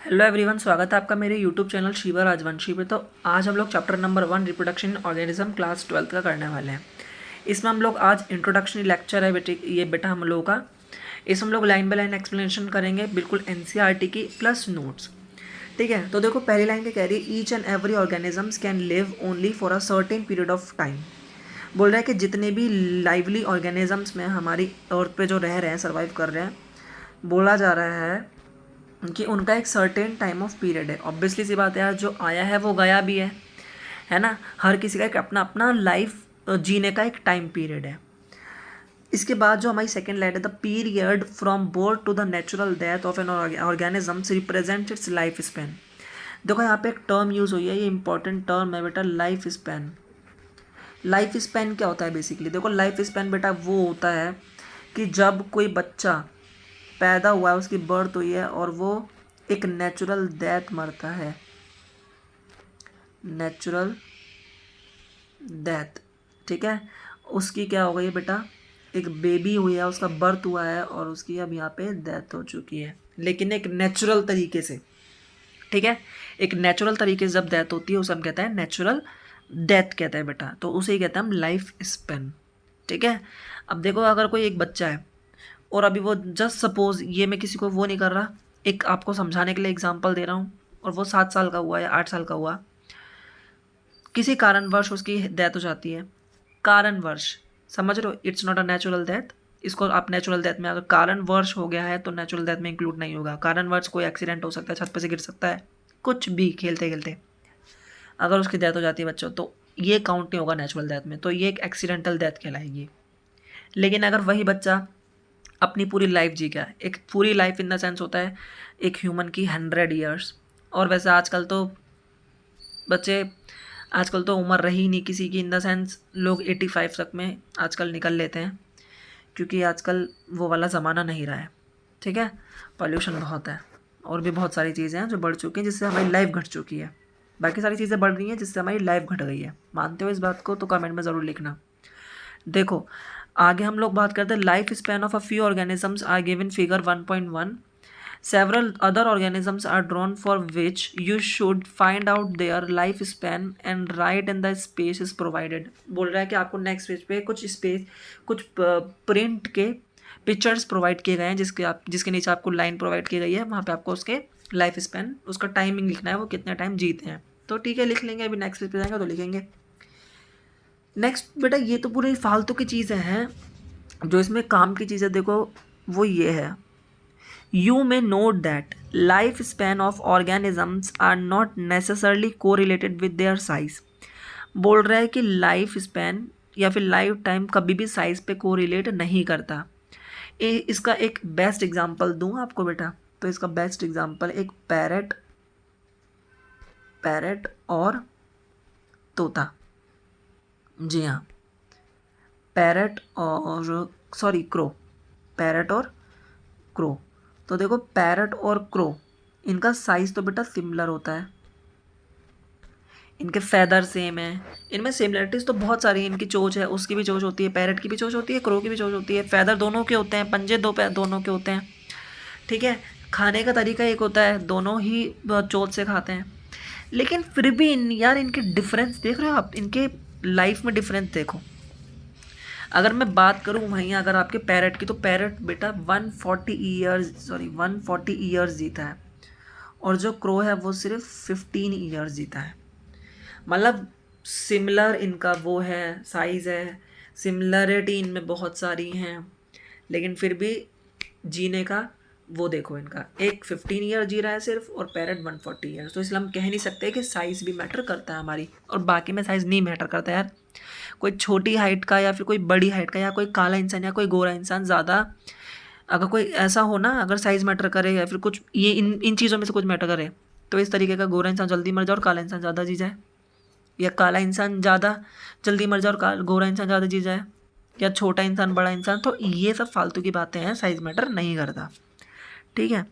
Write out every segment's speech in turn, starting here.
Hello everyone, स्वागत है आपका मेरे यूट्यूब चैनल शिवा राजवंशी पे। तो आज हम लोग chapter number 1 reproduction organism class 12 का करने वाले हैं। इसमें हम लोग आज इंट्रोडक्शनरी लेक्चर है बेटा हम लोगों का। इसमें हम लोग लाइन बाय लाइन एक्सप्लेनेशन करेंगे, बिल्कुल एनसीईआरटी की प्लस नोट्स। ठीक है, तो देखो पहली लाइन क्या कह रही है, each and every organisms can live only for a certain period of time. बोल रहा है कि जितने भी लाइवली ऑर्गेनिजम्स में हमारी अर्थ पे जो रह रहे हैं, सर्वाइव कर रहे हैं, बोला जा रहा है कि उनका एक सर्टेन टाइम ऑफ पीरियड है। ऑब्वियसली सी बात है यार, जो आया है वो गया भी है ना। हर किसी का एक अपना अपना लाइफ जीने का एक टाइम पीरियड है। इसके बाद जो हमारी सेकेंड लाइन है, the period from birth to the natural death of an organism represent its life span. देखो यहाँ पे एक टर्म यूज़ हुई है, ये इंपॉर्टेंट टर्म है बेटा, लाइफ स्पैन। लाइफ स्पैन क्या होता है बेसिकली? देखो लाइफ स्पैन बेटा वो होता है कि जब कोई बच्चा पैदा हुआ है, उसकी बर्थ हुई है और वो एक नेचुरल डेथ मरता है। नेचुरल डेथ, ठीक है। उसकी क्या हो गई है बेटा, एक बेबी हुई है, उसका बर्थ हुआ है और उसकी अब यहाँ पे डेथ हो चुकी है, लेकिन एक नेचुरल तरीके से। ठीक है, एक नेचुरल तरीके से जब डेथ होती है उसे हम कहते हैं नेचुरल डेथ कहते हैं बेटा, तो उसे ही कहते हैं हम लाइफ स्पेन। ठीक है, अब देखो अगर कोई एक बच्चा है और अभी वो जस्ट सपोज, ये मैं किसी को वो नहीं कर रहा, एक आपको समझाने के लिए एग्जांपल दे रहा हूँ, और वो 7 साल का हुआ या 8 साल का हुआ, किसी कारणवश उसकी डेथ हो जाती है। कारणवश, समझ रहे हो, it's not a natural death. इसको आप नेचुरल डेथ में, अगर कारणवश हो गया है तो नेचुरल डेथ में इंक्लूड नहीं होगा। कारणवश कोई एक्सीडेंट हो सकता है, छत पर से गिर सकता है, कुछ भी खेलते खेलते अगर उसकी डेथ हो जाती है बच्चों, तो ये काउंट नहीं होगा नेचुरल डेथ में, तो ये एक एक्सीडेंटल डेथ कहलाएगी। लेकिन अगर वही बच्चा अपनी पूरी लाइफ जी गया, एक पूरी लाइफ इन द सेंस होता है एक ह्यूमन की 100 ईयर्स, और वैसे आजकल तो बच्चे, आजकल तो उम्र रही नहीं किसी की, इन द सेंस लोग 85 तक में आजकल निकल लेते हैं, क्योंकि आजकल वो वाला ज़माना नहीं रहा है। ठीक है, पॉल्यूशन बहुत है और भी बहुत सारी चीज़ें हैं जो बढ़ चुकी हैं, जिससे हमारी लाइफ घट चुकी है। बाकी सारी चीज़ें बढ़ रही हैं जिससे हमारी लाइफ घट गई है। मानते हो इस बात को? तो कमेंट में ज़रूर लिखना। देखो आगे हम लोग बात करते हैं, life span of a few organisms are given figure 1.1। Several other organisms are drawn for which you should find out their lifespan and write in the spaces provided। बोल रहा है कि आपको नेक्स्ट पेज पे कुछ स्पेस, कुछ print के pictures provide किए गए हैं, जिसके नीचे आपको लाइन प्रोवाइड की गई है, वहाँ पे आपको उसके लाइफ स्पैन, उसका टाइमिंग लिखना है, वो कितने टाइम जीते हैं। तो ठीक है, लिख लेंगे, अभी नेक्स्ट पेज पे जाएंगे तो लिखेंगे। नेक्स्ट बेटा, ये तो पूरी फालतू की चीज़ें हैं, जो इसमें काम की चीज़ें देखो वो ये है, you may note that lifespan of organisms are not necessarily correlated with their size। बोल रहा है कि लाइफ स्पैन या फिर लाइफ टाइम कभी भी साइज पे कोरिलेट नहीं करता। इसका एक बेस्ट एग्जांपल दूं आपको बेटा, तो इसका बेस्ट एग्जांपल एक पैरेट, पैरेट और तोता। जी हाँ, पैरेट और सॉरी क्रो, पैरेट और क्रो। तो देखो पैरट और क्रो, इनका साइज़ तो बेटा सिमिलर होता है, इनके फैदर सेम है, इनमें सिमिलरिटीज़ तो बहुत सारी हैं। इनकी चोंच है, उसकी भी चोंच होती है, पैरट की भी चोंच होती है, क्रो की भी चोंच होती है, फैदर दोनों के होते हैं, पंजे दोनों के होते हैं। ठीक है, खाने का तरीका एक होता है, दोनों ही चोंच से खाते हैं। लेकिन फिर भी यार इनके डिफरेंस देख रहे हो आप, इनके लाइफ में डिफरेंस देखो। अगर मैं बात करूं वहीं अगर आपके पैरट की, तो पैरट बेटा 140 ईयर्स जीता है, और जो क्रो है वो सिर्फ 15 ईयर्स जीता है। मतलब सिमिलर इनका वो है, साइज़ है, सिमिलरिटी इनमें बहुत सारी हैं, लेकिन फिर भी जीने का वो देखो, इनका एक 15 ईयर जी रहा है सिर्फ, और पैरट 140 ईयर्स। तो इसलिए हम कह नहीं सकते कि साइज़ भी मैटर करता है हमारी, और बाकी में साइज़ नहीं मैटर करता यार। कोई छोटी हाइट का या फिर कोई बड़ी हाइट का, या कोई काला इंसान या कोई गोरा इंसान ज़्यादा, अगर कोई ऐसा हो ना, अगर साइज़ मैटर करे या फिर कुछ ये इन इन चीज़ों में से कुछ मैटर करे, तो इस तरीके का गोरा इंसान जल्दी मर जाए और काला इंसान ज़्यादा जी जाए, या काला इंसान ज़्यादा जल्दी मर जाए और गोरा इंसान ज़्यादा जी जाए, या छोटा इंसान बड़ा इंसान, तो ये सब फालतू की बातें हैं, साइज़ मैटर नहीं करता। ठीक है,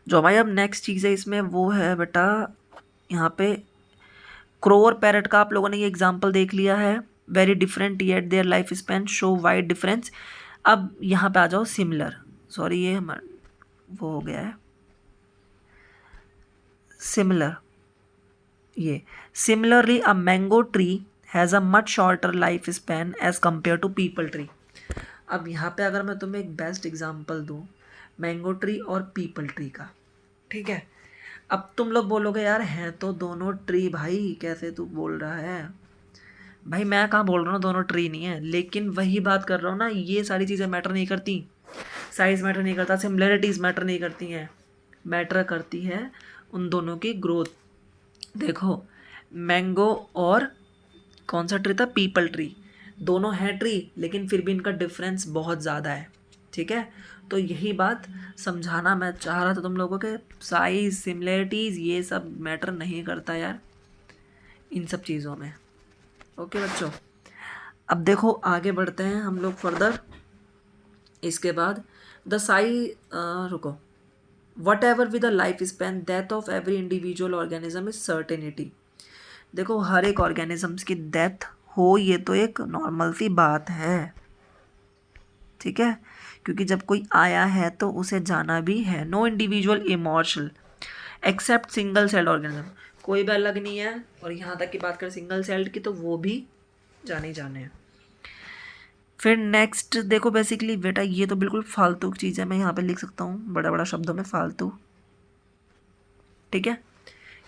जो हमारी अब नेक्स्ट चीज़ है इसमें वो है बेटा, यहाँ पे क्रो और पैरट का आप लोगों ने ये एग्जाम्पल देख लिया है, very different yet their life span show wide difference. अब यहाँ पे आ जाओ सिमिलर, सॉरी ये हमारा वो हो गया है, सिमिलर, ये similarly a mango tree has a much shorter life span as compare to peepal tree. अब यहाँ पे अगर मैं तुम्हें एक बेस्ट एग्जांपल दूँ मैंगो ट्री और पीपल ट्री का, ठीक है, अब तुम लोग बोलोगे यार हैं तो दोनों ट्री भाई, कैसे तू बोल रहा है भाई, मैं कहाँ बोल रहा हूँ दोनों ट्री नहीं है, लेकिन वही बात कर रहा हूँ ना, ये सारी चीज़ें मैटर नहीं करती, साइज मैटर नहीं करता, सिमिलरिटीज़ मैटर नहीं करती हैं, मैटर करती है उन दोनों की ग्रोथ। देखो मैंगो और कौन सा ट्री था, पीपल ट्री, दोनों हैं ट्री लेकिन फिर भी इनका डिफरेंस बहुत ज़्यादा है, ठीक है। तो यही बात समझाना मैं चाह रहा था तुम लोगों के, साइज सिमिलरिटीज़ ये सब मैटर नहीं करता यार इन सब चीज़ों में। ओके बच्चों, अब देखो आगे बढ़ते हैं हम लोग फर्दर। इसके बाद द रुको, what ever with the life span death of every individual organism is certainty. देखो हर एक ऑर्गेनिजम्स की डेथ हो ये तो एक नॉर्मल सी बात है, ठीक है, क्योंकि जब कोई आया है तो उसे जाना भी है। No individual immortal except single celled organism, कोई भी अलग नहीं है, और यहाँ तक की बात करें सिंगल सेल्ड की तो वो भी जाने जाने हैं। फिर नेक्स्ट देखो, बेसिकली बेटा ये तो बिल्कुल फालतू की चीज़ है, मैं यहाँ पे लिख सकता हूँ बड़ा बड़ा शब्दों में फालतू, ठीक है,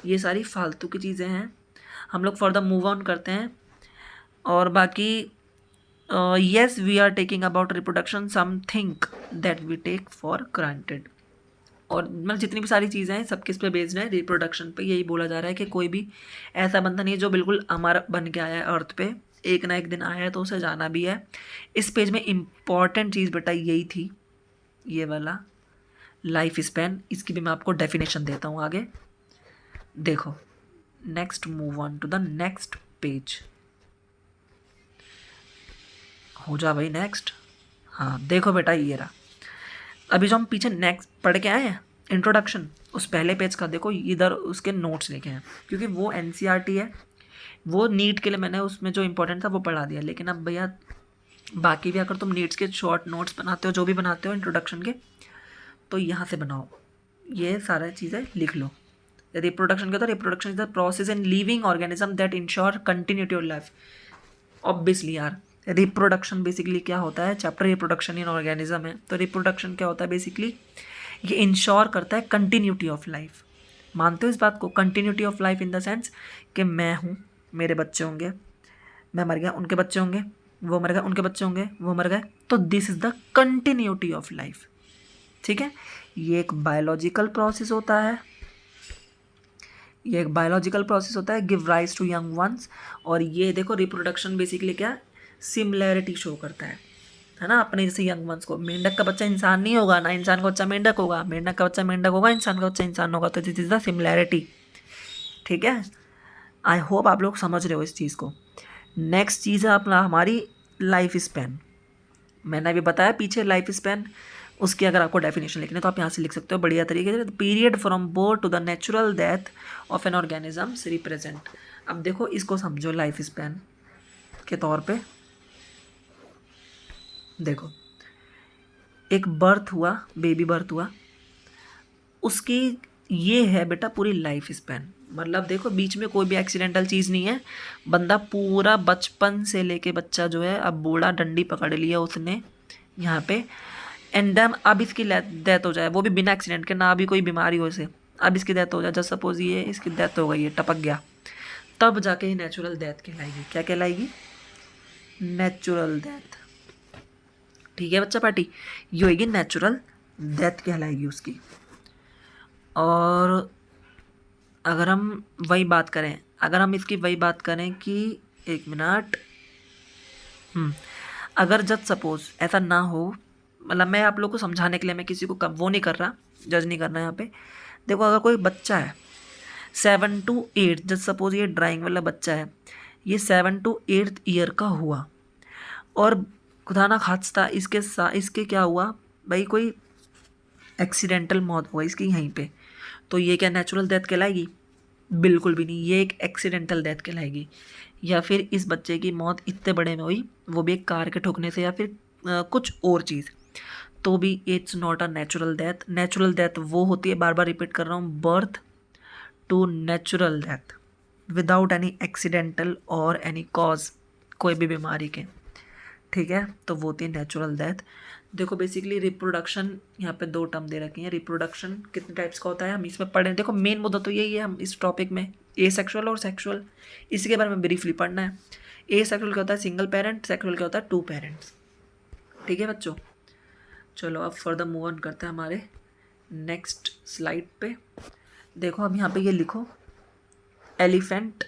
ये सारी फालतू की चीज़ें हैं। हम लोग फर्दर मूव ऑन करते हैं, और बाकी yes we are taking about reproduction something that we take for granted, और मतलब जितनी भी सारी चीज़ें हैं सब किस पे बेस्ड है, रिप्रोडक्शन पे। यही बोला जा रहा है कि कोई भी ऐसा बंदा नहीं है जो बिल्कुल अमर बन के आया है अर्थ पे, एक ना एक दिन आया है तो उसे जाना भी है। इस पेज में इम्पॉर्टेंट चीज़ बेटा यही थी, ये वाला लाइफ स्पैन, इसकी भी मैं आपको डेफिनेशन देता हूँ आगे। देखो next, move on to the next page, हो जा भाई नेक्स्ट। हाँ देखो बेटा ये रहा, अभी जो हम पीछे नेक्स्ट पढ़ के आए हैं इंट्रोडक्शन, उस पहले पेज का देखो इधर उसके नोट्स लिखे हैं, क्योंकि वो एनसीईआरटी है, वो नीट के लिए मैंने उसमें जो इंपॉर्टेंट था वो पढ़ा दिया। लेकिन अब भैया बाकी भी अगर तुम नीट्स के शॉर्ट नोट्स बनाते हो, जो भी बनाते हो इंट्रोडक्शन के, तो यहाँ से बनाओ, ये सारी चीज़ें लिख लो। रिप्रोडक्शन का, तो reproduction is the process in living organism that ensure continuity of life. Obviously यार रिप्रोडक्शन बेसिकली क्या होता है, चैप्टर रिप्रोडक्शन इन ऑर्गेनिज्म है, तो रिप्रोडक्शन क्या होता है बेसिकली, ये इंश्योर करता है कंटिन्यूटी ऑफ लाइफ। मानते हो इस बात को, continuity of life in the sense कि मैं हूँ, मेरे बच्चे होंगे, मैं मर गया उनके बच्चे होंगे, वो मर गए उनके बच्चे होंगे, वो मर गए, तो this is the continuity of life, ठीक है। ये एक बायोलॉजिकल प्रोसेस होता है, ये एक बायोलॉजिकल प्रोसेस होता है, give rise to young ones. और ये देखो रिप्रोडक्शन बेसिकली क्या, सिमिलैरिटी शो करता है ना, अपने जैसे यंग वंस को। मेंढक का बच्चा इंसान नहीं होगा, ना इंसान का बच्चा मेंढक होगा, मेंढक का बच्चा मेंढक होगा, इंसान का बच्चा इंसान होगा, तो दिस इज द सिमिलैरिटी, ठीक है। आई होप आप लोग समझ रहे हो इस चीज़ को। नेक्स्ट चीज़ है अपना हमारी लाइफ स्पैन, मैंने अभी बताया पीछे लाइफ स्पैन, उसकी अगर आपको डेफिनेशन लिखनी है तो आप यहाँ से लिख सकते हो बढ़िया तरीके से, period from birth to the natural death of an organisms represent. अब देखो इसको समझो लाइफ स्पैन के तौर पे, देखो एक बर्थ हुआ, बेबी बर्थ हुआ, उसकी ये है बेटा पूरी लाइफ स्पैन, मतलब देखो बीच में कोई भी एक्सीडेंटल चीज़ नहीं है, बंदा पूरा बचपन से लेके बच्चा जो है अब बूढ़ा डंडी पकड़ लिया उसने यहाँ पे, एंड देन अब इसकी डेथ हो जाए, वो भी बिना एक्सीडेंट के, ना अभी कोई बीमारी हो इसे, अब इसकी डेथ हो जाए, जब सपोज ये इसकी डेथ हो गई है, टपक गया, तब जाके ये नेचुरल डेथ कहलाएगी। क्या कहलाएगी, नेचुरल डेथ, ठीक है बच्चा पार्टी, ये होगी नेचुरल डेथ कहलाएगी उसकी। और अगर हम वही बात करें, अगर हम इसकी वही बात करें कि एक मिनट, अगर जब सपोज ऐसा ना हो, मतलब मैं आप लोग को समझाने के लिए, मैं किसी को कब वो नहीं कर रहा, जज नहीं करना यहाँ पे। देखो अगर कोई बच्चा है 7 to 8, जब सपोज ये ड्राइंग वाला बच्चा है, ये 7 to 8 ईयर का हुआ, और खुदा ना खास्ता इसके क्या हुआ भाई, कोई एक्सीडेंटल मौत हुआ इसकी यहीं पे, तो ये क्या नेचुरल डेथ कहलाएगी, बिल्कुल भी नहीं, ये एक एक्सीडेंटल डेथ कहलाएगी। या फिर इस बच्चे की मौत इतने बड़े में हुई, वो भी एक कार के ठोकने से या फिर कुछ और चीज़, तो भी it's not a natural death. Natural death वो होती है, बार बार रिपीट कर रहा हूँ, birth to natural death without any accidental और एनी कॉज, कोई भी बीमारी के, ठीक है, तो वो होती है नेचुरल डेथ। देखो बेसिकली रिप्रोडक्शन यहाँ पे दो टर्म दे रखे हैं। रिप्रोडक्शन कितने टाइप्स का होता है हम इसमें पढ़े, देखो मेन मुद्दा तो यही है हम इस टॉपिक में, ए सेक्सुअल और सेक्सुअल, इसी के बारे में ब्रीफली पढ़ना है। ए सेक्सुअल क्या होता है, सिंगल पेरेंट, सेक्सुअल क्या होता है, टू पेरेंट्स, ठीक है बच्चों। चलो अब फर्दर मूव ऑन करते हैं हमारे नेक्स्ट स्लाइड पे। देखो अब यहाँ पे ये लिखो एलिफेंट,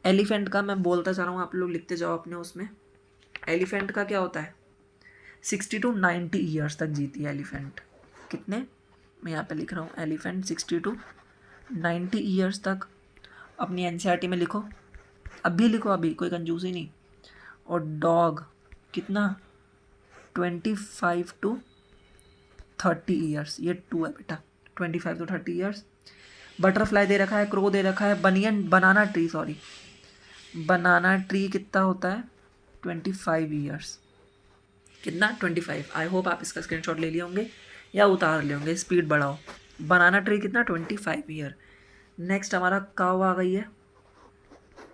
एलिफेंट का मैं बोलता जा रहा हूँ, आप लोग लिखते जाओ अपने उसमें। एलिफेंट का क्या होता है, 60 to 90 ईयर्स तक जीती है एलिफेंट। कितने, मैं यहाँ पे लिख रहा हूँ एलिफेंट 60 to 90 ईयर्स तक। अपनी एनसीईआरटी में लिखो, अभी लिखो, अभी कोई कंजूस ही नहीं। और डॉग कितना, 25 to 30 ईयर्स, ये 2 है बेटा, 25 to 30 ईयर्स। बटरफ्लाई दे रखा है, क्रो दे रखा है, बनाना ट्री, सॉरी बनाना ट्री कितना होता है, 25 ईयर्स। कितना, 25। आई होप आप इसका स्क्रीनशॉट ले लिए होंगे या उतार लिए होंगे, स्पीड बढ़ाओ। बनाना ट्री कितना, 25 ईयर। नेक्स्ट हमारा काव आ गई है,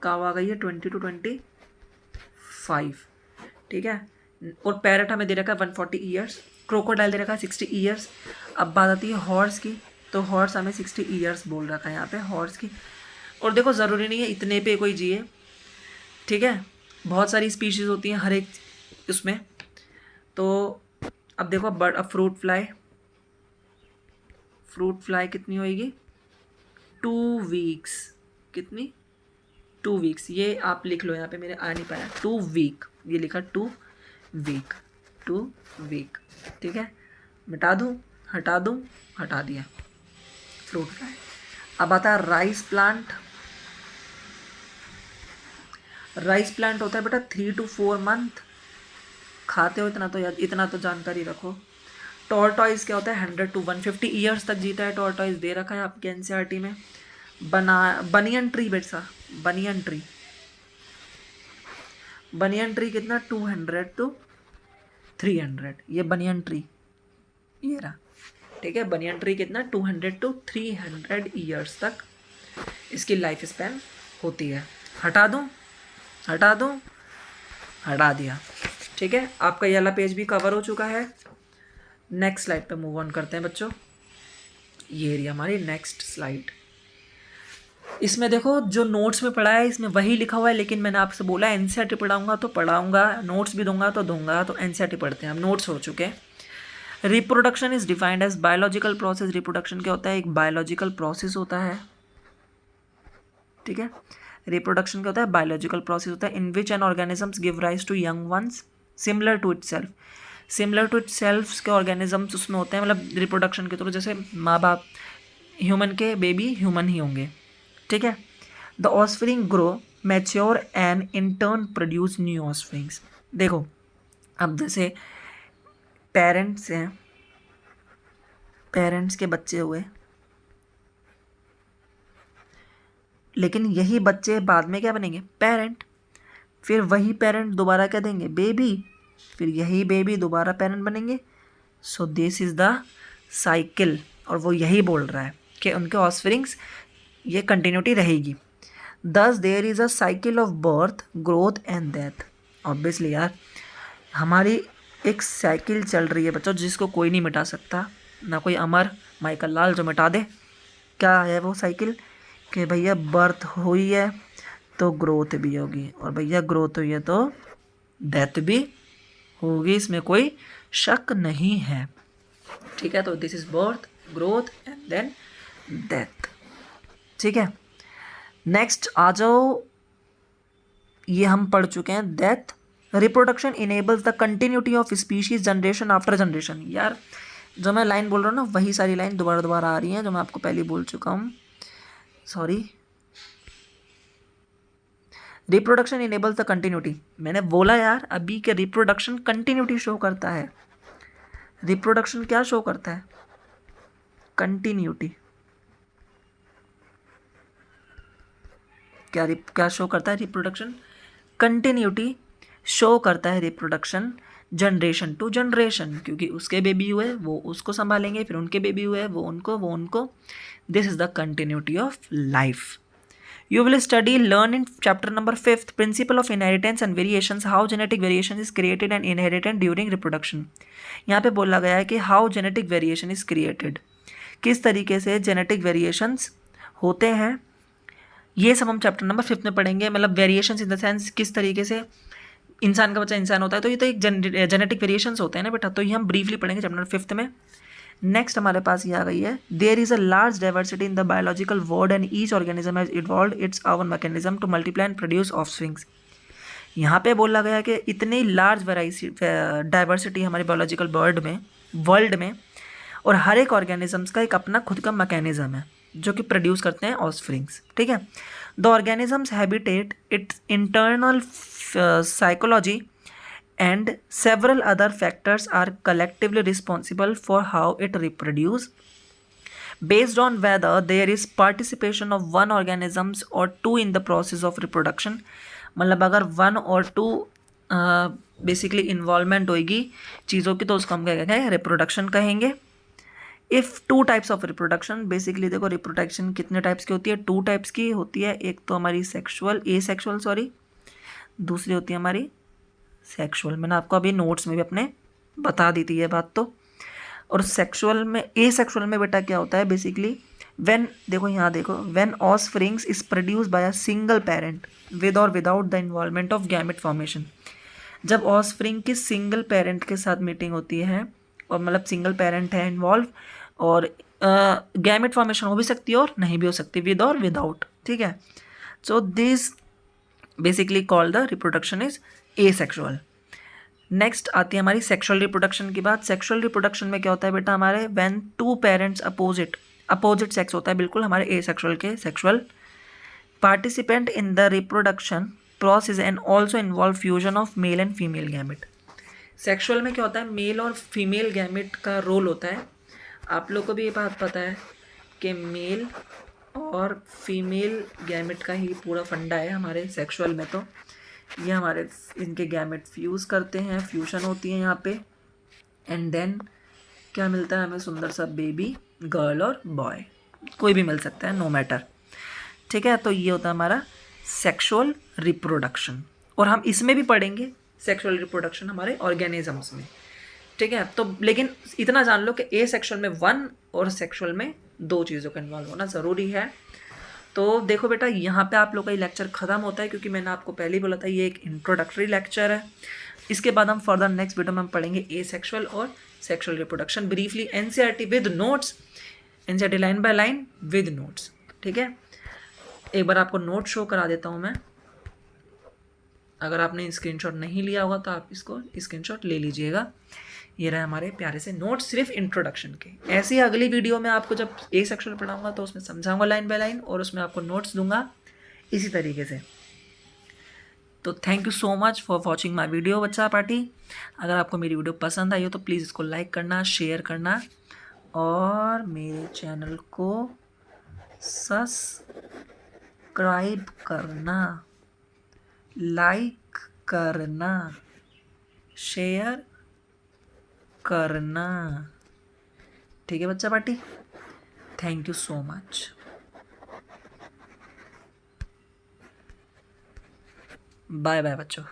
काव आ गई है 20 to 25, ठीक है। और पैरट हमें दे रखा है 140 ईयर्स। क्रोकोडाइल दे रखा है 60 ईयर्स। अब बात आती है हॉर्स की, तो हॉर्स हमें 60 ईयर्स बोल रखा है यहाँ पे हॉर्स की। और देखो ज़रूरी नहीं है इतने पे कोई जिए, ठीक है, बहुत सारी स्पीशीज़ होती हैं हर एक उसमें। तो अब देखो बर्ड, अब फ्रूट फ्लाई, फ्रूट फ्लाई कितनी होएगी, 2 वीक्स। कितनी, 2 वीक्स। ये आप लिख लो यहाँ पे, मेरे आ नहीं पाया, 2 वीक, ये लिखा 2 वीक, 2 वीक, ठीक है। मिटा दूँ, हटा दूँ, हटा दिया फ्रूट फ्लाई। अब आता है राइस प्लांट। राइस प्लांट होता है बेटा 3 to 4 मंथ। खाते हो इतना तो याद, इतना तो जानकारी रखो। टॉर्टॉइस क्या होता है, 100 to 150 ईयर्स तक जीता है टॉर्टॉइस, दे रखा है आपके एनसीईआरटी में। बनियन ट्री बेटा, बनियन ट्री, बनियन ट्री कितना, 200 to 300, ये बनियन ट्री, ये रहा, ठीक है। बनियन ट्री कितना, 200 to 300 ईयर्स तक इसकी लाइफ स्पैन होती है। हटा दूँ, हटा दूँ, हटा दिया, ठीक है। आपका ये वाला पेज भी कवर हो चुका है। नेक्स्ट स्लाइड पे मूव ऑन करते हैं बच्चों। ये रही हमारी नेक्स्ट स्लाइड। इसमें देखो जो नोट्स में पढ़ा है इसमें वही लिखा हुआ है, लेकिन मैंने आपसे बोला एनसीईआरटी पढ़ाऊंगा तो पढ़ाऊंगा, नोट्स भी दूंगा तो दूंगा, तो एनसीईआरटी पढ़ते हैं, अब नोट्स हो चुके हैं। Reproduction is defined as biological process. Reproduction क्या होता है, एक बायोलॉजिकल प्रोसेस होता है, ठीक है। रिप्रोडक्शन क्या होता है, बायोलॉजिकल प्रोसेस होता है in which an organisms give rise to young ones similar to itself. Similar to itself के ऑर्गेनिजम्स उसमें होते हैं, मतलब रिप्रोडक्शन के थ्रू, जैसे माँ बाप, ह्यूमन के बेबी ह्यूमन ही होंगे, ठीक है। The offspring grow mature and in turn produce new offsprings. देखो अब जैसे पेरेंट्स हैं, पेरेंट्स के बच्चे हुए, लेकिन यही बच्चे बाद में क्या बनेंगे, पेरेंट। फिर वही पेरेंट दोबारा क्या देंगे, बेबी। फिर यही बेबी दोबारा पेरेंट बनेंगे। So this is the cycle, और वो यही बोल रहा है कि उनके ऑस्फरिंग्स ये कंटिन्यूटी रहेगी। Thus there is a cycle of birth, growth and death. Obviously यार हमारी एक साइकिल चल रही है बच्चों, जिसको कोई नहीं मिटा सकता, ना कोई अमर माइकल लाल जो मिटा दे। क्या है वो साइकिल, कि भैया बर्थ हुई है तो ग्रोथ भी होगी, और भैया ग्रोथ हुई है तो डेथ भी होगी, इसमें कोई शक नहीं है, ठीक है। तो this is birth, growth and then death, ठीक है। नेक्स्ट आ जाओ, ये हम पढ़ चुके हैं death. Reproduction enables the continuity of species generation after generation. यार जो मैं लाइन बोल रहा हूँ ना, वही सारी लाइन दोबारा दोबारा आ रही हैं जो मैं आपको पहले बोल चुका हूँ, sorry. Reproduction enables the continuity, मैंने बोला यार अभी के रिप्रोडक्शन कंटिन्यूटी शो करता है। रिप्रोडक्शन क्या शो करता है, कंटिन्यूटी। क्या शो करता है रिप्रोडक्शन, कंटिन्यूटी शो करता है रिप्रोडक्शन। जनरेशन टू जनरेशन, क्योंकि उसके बेबी हुए वो उसको संभालेंगे, फिर उनके बेबी हुए वो उनको। This is the continuity of life. You will study, learn in chapter number 5th, principle of inheritance and variations, how genetic variation is created and inherited during reproduction. यहाँ पे बोला गया है कि how genetic variation is created, किस तरीके से genetic variations होते हैं, ये सब हम चैप्टर नंबर 5th में पढ़ेंगे. मतलब वेरिएशंस इन द सेंस किस तरीके से इंसान का बच्चा इंसान होता है, तो ये तो एक जेनेटिक वेरिएशंस होते हैं ना बेटा, तो ये हम ब्रीफली पढ़ेंगे चैप्टर नंबर 5th में. नेक्स्ट हमारे पास ये आ गई है, there is a large diversity in the biological world and each organism has evolved its own mechanism to multiply and produce offsprings. यहाँ पे बोला गया कि इतनी लार्ज डाइवर्सिटी हमारी बायोलॉजिकल वर्ल्ड में, और हर एक ऑर्गेनिजम्स का एक अपना खुद का मैकेनिज्म है जो कि प्रोड्यूस करते हैं ऑफस्प्रिंग्स. ठीक है. The organisms habitat, it's internal psychology and several other factors are collectively responsible for how it reproduces based on whether there is participation of one organisms or two in the process of reproduction. मतलब अगर one और to basically involvement होगी चीज़ों की तो उसको हम क्या कहते हैं, रिप्रोडक्शन कहेंगे. If two types of reproduction, basically देखो रिप्रोडक्शन कितने टाइप्स की होती है, टू टाइप्स की होती है. एक तो हमारी सेक्सुअल, दूसरी होती है हमारी सेक्सुअल. मैंने आपको अभी नोट्स में भी अपने बता दी थी ये बात तो. और सेक्सुअल में, एसेक्सुअल में बेटा क्या होता है बेसिकली, देखो यहाँ देखो, when offsprings is produced by a single parent with और without the involvement of gamete formation. जब ऑफस्प्रिंग की सिंगल पेरेंट के साथ मीटिंग होती है, और मतलब सिंगल पेरेंट है इन्वॉल्व, और गैमेट फॉर्मेशन हो भी सकती है और नहीं भी हो सकती, विद और विदाउट. ठीक है. So this basically called the reproduction is asexual. Next आती है हमारी सेक्सुअल रिप्रोडक्शन की बात. सेक्सुअल रिप्रोडक्शन में क्या होता है बेटा, हमारे when two parents opposite sex होता है, बिल्कुल हमारे एसेक्सुअल के sexual participant in the reproduction process and also involve fusion of male and female gamete. Sexual में क्या होता है, मेल और फीमेल गैमेट का रोल होता है. आप लोग को भी ये बात पता है कि मेल और फीमेल गैमेट का ही पूरा फंडा है हमारे सेक्सुअल में. तो ये हमारे इनके गैमेट फ्यूज़ करते हैं, फ्यूशन होती है यहाँ पे, एंड देन क्या मिलता है हमें, सुंदर सा बेबी, गर्ल और बॉय, कोई भी मिल सकता है, नो मैटर. ठीक है. तो ये होता है हमारा सेक्सुअल रिप्रोडक्शन, और हम इसमें भी पढ़ेंगे सेक्सुअल रिप्रोडक्शन हमारे ऑर्गेनिजम्स में. ठीक है. तो लेकिन इतना जान लो कि एसेक्सुअल में वन और सेक्सुअल में दो चीज़ों का इन्वॉल्व होना ज़रूरी है. तो देखो बेटा, यहाँ पे आप लोग का ये लेक्चर ख़त्म होता है, क्योंकि मैंने आपको पहले ही बोला था ये एक इंट्रोडक्टरी लेक्चर है. इसके बाद हम फर्दर नेक्स्ट वीडियो में हम पढ़ेंगे एसेक्सुअल और sexual reproduction briefly, NCERT with notes, NCERT line by line with notes. ठीक है. एक बार आपको नोट शो करा देता हूँ मैं. अगर आपने स्क्रीनशॉट नहीं लिया होगा तो आप इसको स्क्रीनशॉट ले लीजिएगा. ये रहे हमारे प्यारे से नोट्स सिर्फ इंट्रोडक्शन के. ऐसे ही अगली वीडियो में आपको जब एसेक्सुअल पढ़ाऊंगा तो उसमें समझाऊंगा लाइन बाय लाइन, और उसमें आपको नोट्स दूंगा इसी तरीके से. तो thank you so much for watching my video बच्चा पार्टी. अगर आपको मेरी वीडियो पसंद आई हो तो प्लीज़ इसको लाइक करना, शेयर करना, और मेरे चैनल को सब्सक्राइब करना, लाइक करना, शेयर करना. ठीक है बच्चा party. Thank you so much. Bye bye बच्चों.